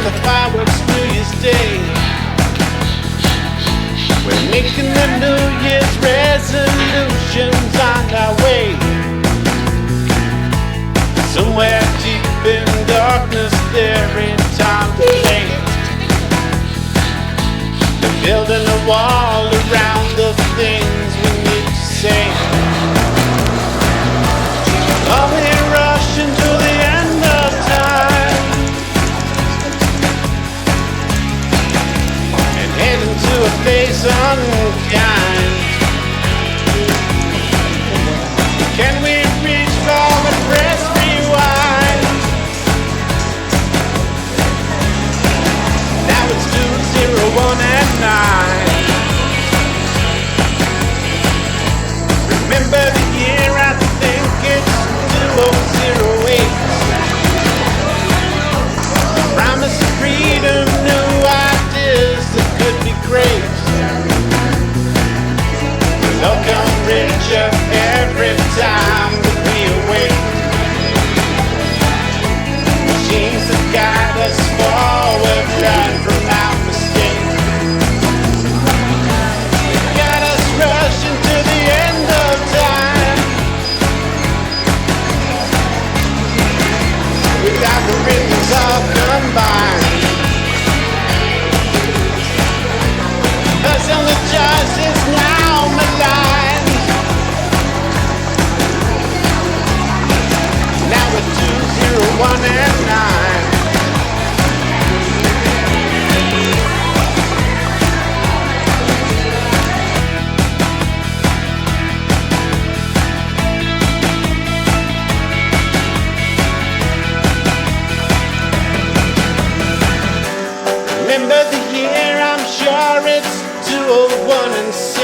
the fireworks New Year's Day. We're making the New Year's resolutions on our way. Somewhere deep in darkness there ain't time to think. They're building a wall around the things we need to say. Are we rushing to the end of time and heading to a place unkind? Can we reach for the press rewind? Now it's 2, 0, 1 and 9. Remember the year, I think it's 2008. Promise of freedom, new ideas that could be great. They'll come richer every time that we awake. Machines that guide us forward, learn from our mistakes. Got us rushing to the end of time. With algorithms all combined. Us on the charts is now maligned. Now we're 2, 0, 1 and 9. Remember the year, I'm sure it's 201 and 6.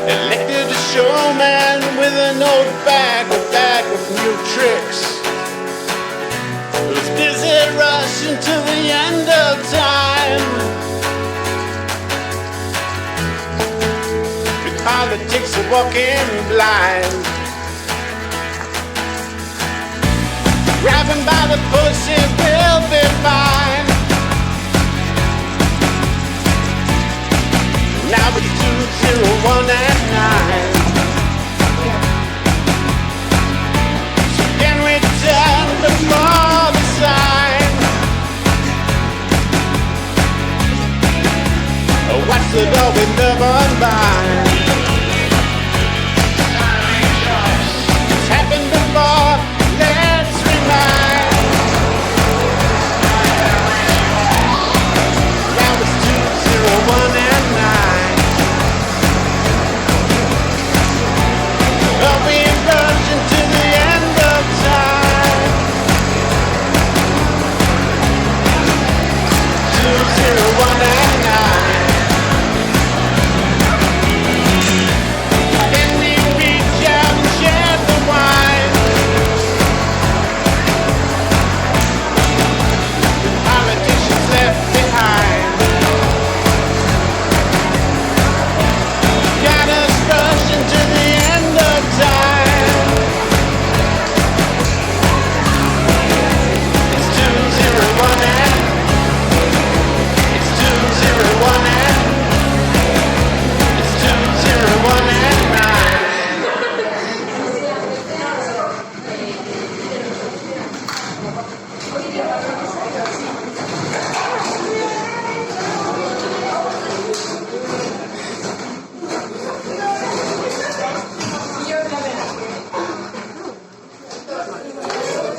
Elected a showman with an old bag of new tricks. Who's busy rushing to the end of time? With politics are walking blind. Grabbing by the pussy